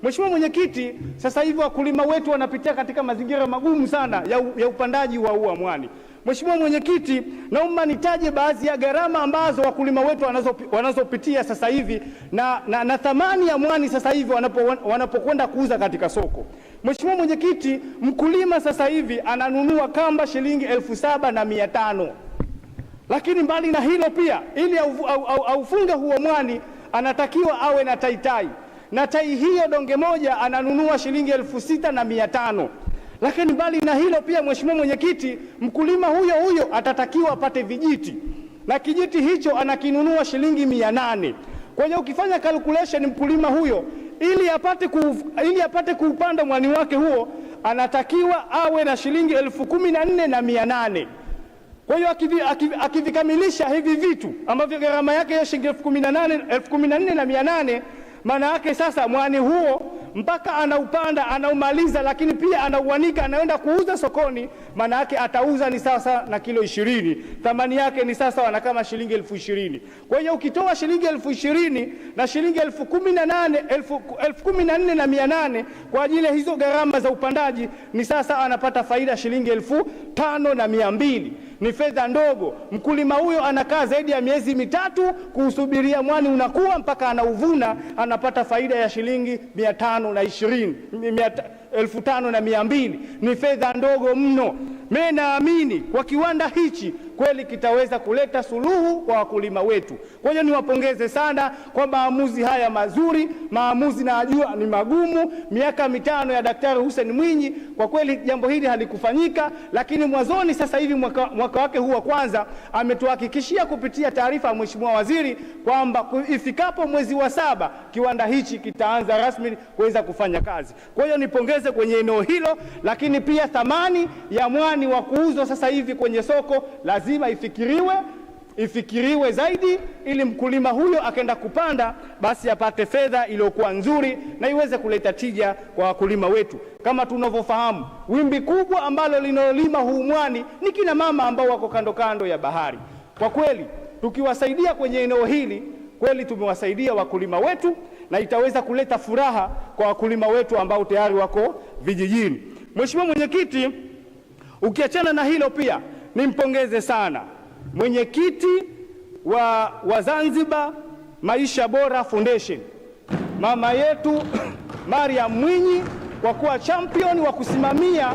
Mheshimiwa Mwenyekiti, sasa hivi wakulima wetu wanapitia katika mazingira magumu sana ya upandaji wa huu wa mwani. Mheshimiwa Mwenyekiti, naomba nitaje baadhi ya gharama ambazo wakulima wetu wanazopitia sasa hivi na thamani ya mwani sasa hivi wanapokwenda kuuza katika soko. Mheshimiwa Mwenyekiti, mkulima sasa hivi ananunua kamba shilingi 7,500. Lakini mbali na hilo pia, ili aufunge huo mwani anatakiwa awe na tai. Na tai hiyo donge moja ananunua shilingi 6,500. Lakini mbali na hilo pia, Mheshimiwa Mwenyekiti, mkulima huyo atatakiwa apate vijiti. Na kijiti hicho anakinunua shilingi 800. Kwa hiyo ukifanya calculation, mkulima huyo ili apate kuupanda mwani wake huo anatakiwa awe na shilingi 14,800. Kwa hiyo akivikamilisha hivi vitu ambavyo gharama yake ya shilingi 14,800, maana yake sasa mwani huo mpaka anaupanda, anaumaliza, lakini pia anauanika, anaenda kuuza sokoni, maana yake atauza ni sasa na kilo 20. Thamani yake ni sasa wana kama shilingi 20,000. Kwa hiyo ukitoa shilingi 20,000 na shilingi 14,800 kwa ajili ya hizo gharama za upandaji, ni sasa anapata faida shilingi 5,200. Ni fedha ndogo. Mkulima huyo anakaa zaidi ya miezi mitatu kuusubiria mwani unakuwa mpaka anauvuna, anapata faida ya shilingi 5,200. Ni fedha ndogo mno. Mimi naamini kwa kiwanda hichi kweli kitaweza kuleta suluhu kwa wakulima wetu. Kwa hiyo niwapongeze sana kwa maamuzi haya mazuri. Maamuzi najua ni magumu. Miaka 5 ya Daktari Hussein Mwinyi, kwa kweli jambo hili halikufanyika, lakini mwanzoni sasa hivi mwaka wake huu wa kwanza ametuhakikishia kupitia taarifa ya Mheshimiwa Waziri kwamba ifikapo mwezi wa 7 kiwanda hichi kitaanza rasmi kuweza kufanya kazi. Kwa hiyo nipongeze kwenye eneo hilo, lakini pia thamani ya mwani wa kuuzwa sasa hivi kwenye soko lazima ifikiriwe zaidi, ili mkulima huyo akaenda kupanda basi apate fedha iliyokuwa nzuri na iweze kuleta tija kwa wakulima wetu. Kama tunavyofahamu, wimbi kubwa ambalo linalolima huu mwani ni kina mama ambao wako kando kando ya bahari. Kwa kweli tukiwasaidia kwenye eneo hili, kweli tumewasaidia wakulima wetu na itaweza kuleta furaha kwa wakulima wetu ambao tayari wako vijijini. Mheshimiwa Mwenyekiti, ukiachana na hilo pia nimpongeze sana mwenyekiti wa Zanzibar Maisha Bora Foundation, mama yetu Mariam Mwinyi, kwa kuwa champion wa kusimamia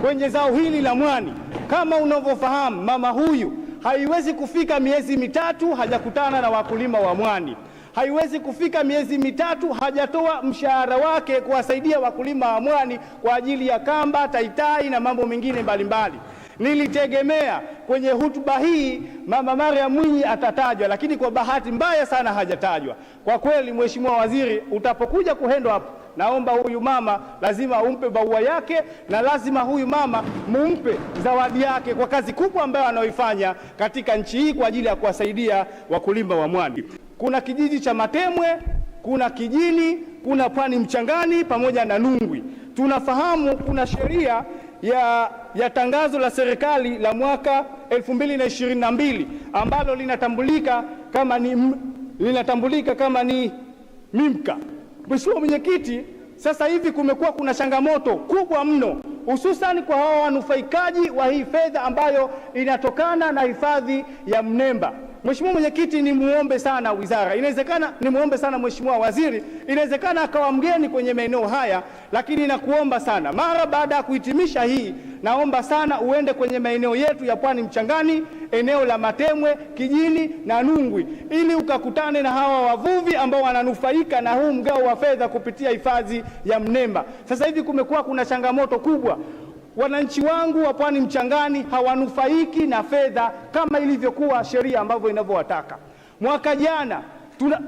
kwenye zao hili la mwani. Kama unavyofahamu, mama huyu haiwezi kufika miezi mitatu hajakutana na wakulima wa mwani. Haiwezi kufika miezi mitatu hajatoa mshahara wake kuwasaidia wakulima wa mwani kwa ajili ya kamba, taitai na mambo mengine mbalimbali. Nilitegemea kwenye hutuba hii mama Mariam Mwinyi atatajwa, lakini kwa bahati mbaya sana hajatajwa. Kwa kweli, Mheshimiwa Waziri, utapokuja kuhendo hapo, naomba huyu mama lazima umpe baua yake na lazima huyu mama mumpe zawadi yake kwa kazi kubwa ambayo anaoifanya katika nchi hii kwa ajili ya kuwasaidia wakulima wa mwani. Kuna kijiji cha Matemwe, kuna Kijini, kuna Pwani Mchangani pamoja na Nungwi. Tunafahamu kuna sheria ya tangazo la serikali la mwaka 2022 ambalo linatambulika kama ni MIMCA. Mheshimiwa Mwenyekiti, sasa hivi kumekuwa kuna changamoto kubwa mno, hususan kwa hawa wanufaikaji wa hii fedha ambayo inatokana na hifadhi ya Mnemba. Mheshimiwa Mwenyekiti, ni muombe sana wizara, inawezekana ni muombe sana Mheshimiwa Waziri, inawezekana akawa mgeni kwenye maeneo haya, lakini nakuomba sana mara baada ya kuhitimisha hii, naomba sana uende kwenye maeneo yetu ya Pwani Mchangani, eneo la Matemwe, Kijini na Nungwi, ili ukakutane na hawa wavuvi ambao wananufaika na huu mgao wa fedha kupitia hifadhi ya Mnemba. Sasa hivi kumekuwa kuna changamoto kubwa. Wananchi wangu wa Pwani Mchangani hawanufaiki na fedha kama ilivyokuwa sheria ambavyo inavyowataka.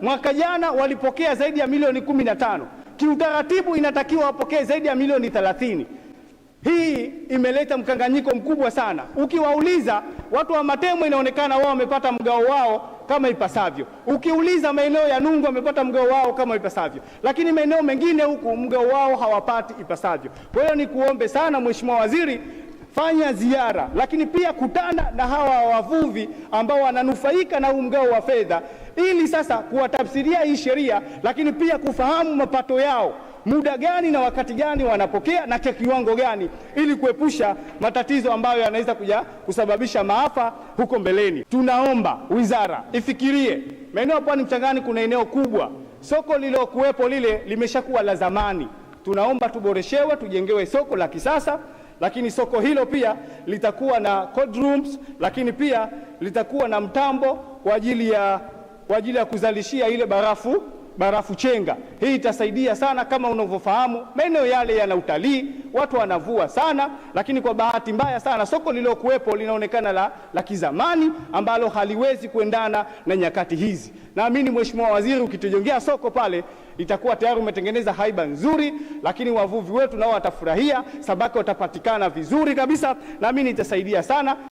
Mwaka jana walipokea zaidi ya milioni 15. Kiutaratibu inatakiwa wapokee zaidi ya milioni 30. Hii imeleta mkanganyiko mkubwa sana. Ukiwauliza watu wa Matemwe, inaonekana wao wamepata mgao wao kama ipasavyo. Ukiuliza maeneo ya Nungwi wamepata mgao wao kama ipasavyo, lakini maeneo mengine huku mgao wao hawapati ipasavyo. Kwa hiyo nikuombe sana Mheshimiwa Waziri, fanya ziara, lakini pia kutana na hawa wavuvi ambao wananufaika na huu mgao wa fedha, ili sasa kuwatafsiria hii sheria, lakini pia kufahamu mapato yao. muda gani na wakati gani wanapokea na kwa kiwango gani, ili kuepusha matatizo ambayo yanaweza kuja kusababisha maafa huko mbeleni. Tunaomba wizara ifikirie maeneo ya Pwani Mchangani. Kuna eneo kubwa, soko lilokuwepo lile limeshakuwa la zamani. Tunaomba tuboreshewe, tujengewe soko la kisasa, lakini soko hilo pia litakuwa na cold rooms, lakini pia litakuwa na mtambo kwa ajili ya kuzalishia ile barafu chenga. Hii itasaidia sana. Kama unavyofahamu, maeneo yale yana utalii, watu wanavua sana, lakini kwa bahati mbaya sana soko lilokuwepo linaonekana la kizamani ambalo haliwezi kuendana na nyakati hizi. Naamini Mheshimiwa Waziri, ukitujengea soko pale itakuwa tayari umetengeneza haiba nzuri, lakini wavuvi wetu nao watafurahia, samaki watapatikana vizuri kabisa. Naamini itasaidia sana.